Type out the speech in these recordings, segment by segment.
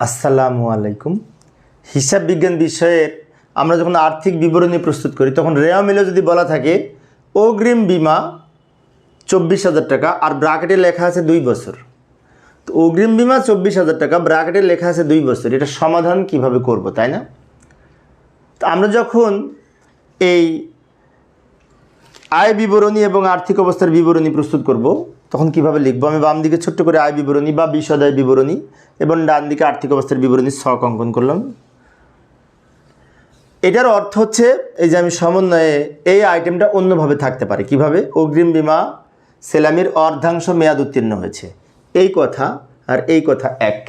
আসসালামু আলাইকুম। হিসাব বিজ্ঞান বিষয়ের আমরা যখন আর্থিক বিবরণী প্রস্তুত করি তখন রেওয়া মিলে যদি বলা থাকে অগ্রিম বিমা 24,000 টাকা আর ব্র্যাকেটে লেখা আছে 2 বছর, তো অগ্রিম বিমা 24,000 টাকা, ব্র্যাকেটে লেখা আছে 2 বছর, এটা সমাধান কিভাবে করব, তাই না? তো আমরা যখন এই আয় বিবরণী এবং আর্থিক অবস্থার বিবরণী প্রস্তুত করব তখন কিভাবে লিখব? আমি বাম দিকে ছোট্ট করে আয় বিবরণী বা বিশদ বিবরণী এবং ডান দিকে আর্থিক অবস্থার বিবরণী ছক অঙ্কন করলাম। এটার অর্থ হচ্ছে এই যে আমি সমন্বয়ে এই আইটেমটা অন্যভাবে থাকতে পারে। কিভাবে? অগ্রিম বিমা সেলামির অর্ধাংশ মেয়াদ উত্তীর্ণ হয়েছে, এই কথা আর এই কথা এক।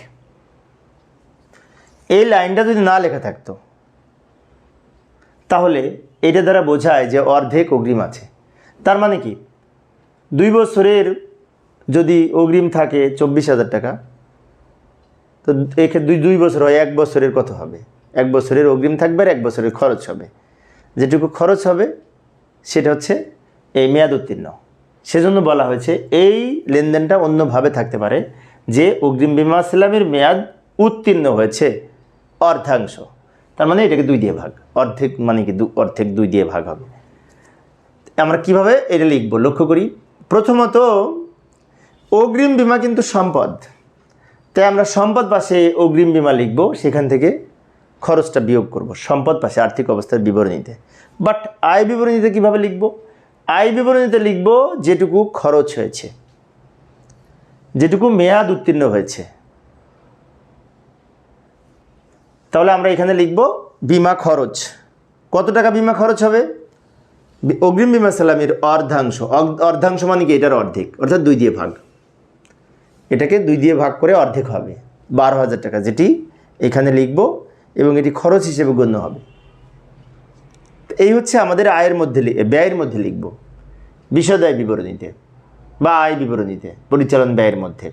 এই লাইনটা যদি না লেখা থাকতো তাহলে এটা দ্বারা বোঝায় যে অর্ধেক অগ্রিম আছে। তার মানে কি, 2 বছরের যদি অগ্রিম থাকে 24,000 টাকা, তো এক্ষেত্রে 2 বছর হয়, 1 বছরের কত হবে? 1 বছরের অগ্রিম থাকবে আর 1 বছরের খরচ হবে। যেটুকু খরচ হবে সেটা হচ্ছে এই মেয়াদ উত্তীর্ণ। সেজন্য বলা হয়েছে এই লেনদেনটা অন্যভাবে থাকতে পারে যে অগ্রিম বিমা সেলামের মেয়াদ উত্তীর্ণ হয়েছে অর্ধাংশ, তার মানে এটাকে 2 দিয়ে ভাগ, অর্ধেক মানে কি অর্ধেক 2 দিয়ে ভাগ হবে। আমরা কিভাবে এটা লিখব লক্ষ্য করি। প্রথমত অগ্রিম বিমা কিন্তু সম্পদ, তাই আমরা সম্পদ পাশে অগ্রিম বিমা লিখব, সেখান থেকে খরচটা বিয়োগ করব সম্পদ পাশে আর্থিক অবস্থার বিবরণীতে। বাট আয় বিবরণীতে কিভাবে লিখব? আয় বিবরণীতে লিখব যেটুকু খরচ হয়েছে, যেটুকু মেয়াদ উত্তীর্ণ হয়েছে। তাহলে আমরা এখানে লিখব বিমা খরচ। কত টাকা বিমা খরচ হবে? অগ্রিম বিমা সালামির অর্ধাংশ, অর্ধাংশ মানে কি এটার অর্ধেক, অর্থাৎ 2 দিয়ে ভাগ। এটাকে 2 দিয়ে ভাগ করে অর্ধেক হবে 12,000 টাকা, যেটি এখানে লিখব এবং এটি খরচ হিসেবে গণ্য হবে। এই হচ্ছে আমাদের আয়ের মধ্যে, ব্যয়ের মধ্যে লিখব বিশদ আয় বিবরণীতে বা আয় বিবরণীতে পরিচালন ব্যয়ের মধ্যে।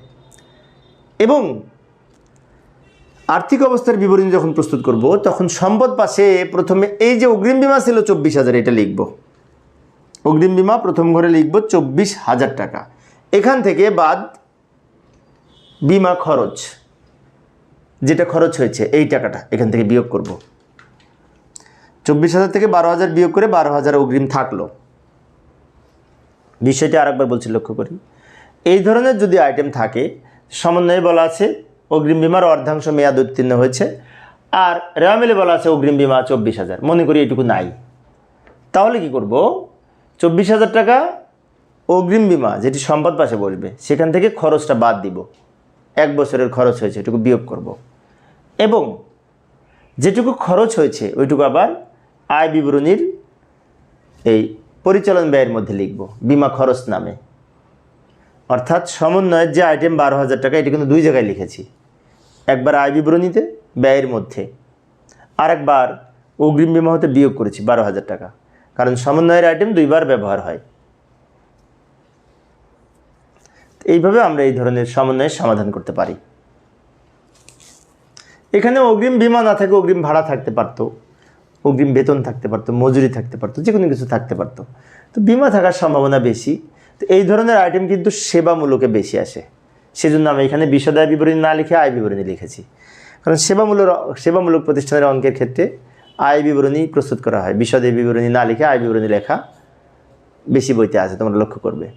এবং আর্থিক অবস্থার বিবরণী যখন প্রস্তুত করব তখন সম্পদ পাশে প্রথমে এই যে অগ্রিম বিমা ছিল 24,000, এটা লিখব। অগ্রিম বিমা প্রথম ঘরে লিখব 24,000 টাকা। এখান থেকে বাদ বিমা খরচ, যেটা খরচ হয়েছে এই টাকাটা এখান থেকে বিয়োগ করব। 24,000 থেকে 12,000 বিয়োগ করে 12,000 অগ্রিম থাকলো। বিষয়টি আরেকবার বলছি, লক্ষ্য করি। এই ধরনের যদি আইটেম থাকে, সমন্বয়ে বলা আছে অগ্রিম বিমার অর্ধাংশ মেয়াদ উত্তীর্ণ হয়েছে, আর রেওয়া মিলে বলা আছে অগ্রিম বিমা 24,000, মনে করি এটুকু নাই, তাহলে কি করব? 24,000 টাকা অগ্রিম বিমা যেটি সম্পদ পাশে বসবে, সেখান থেকে খরচটা বাদ দিব, 1 বছরের খরচ হয়েছে এটুকু বিয়োগ করব। এবং যেটুকু খরচ হয়েছে ওইটুকু আবার আয় বিবরণীর এই পরিচালন ব্যয়ের মধ্যে লিখব বিমা খরচ নামে। অর্থাৎ সমন্বয়ের যে আইটেম 12,000 টাকা, এটা কিন্তু 2 জায়গায় লিখেছি, একবার আয় বিবরণীতে ব্যয়ের মধ্যে, আর একবার অগ্রিম বিমা হতে বিয়োগ করেছি 12,000 টাকা, কারণ সমন্বয়ের আইটেম 2 বার ব্যবহার হয়। এইভাবে আমরা এই ধরনের সমন্বয়ের সমাধান করতে পারি। এখানে অগ্রিম বিমা না থাকে অগ্রিম ভাড়া থাকতে পারতো, অগ্রিম বেতন থাকতে পারতো, মজুরি থাকতে পারতো, যে কোনো কিছু থাকতে পারতো। তো বিমা থাকার সম্ভাবনা বেশি। তো এই ধরনের আইটেম কিন্তু সেবামূলকে বেশি আসে, সেজন্য আমি এখানে বিশদ আয় বিবরণী না লিখে আয় বিবরণী লিখেছি। কারণ সেবামূলক প্রতিষ্ঠানের অঙ্কের ক্ষেত্রে আয় বিবরণী প্রস্তুত করা হয়, বিশদ আয় বিবরণী না লিখে আয় বিবরণী লেখা বেশি বইতে আছে, তোমরা লক্ষ্য করবে।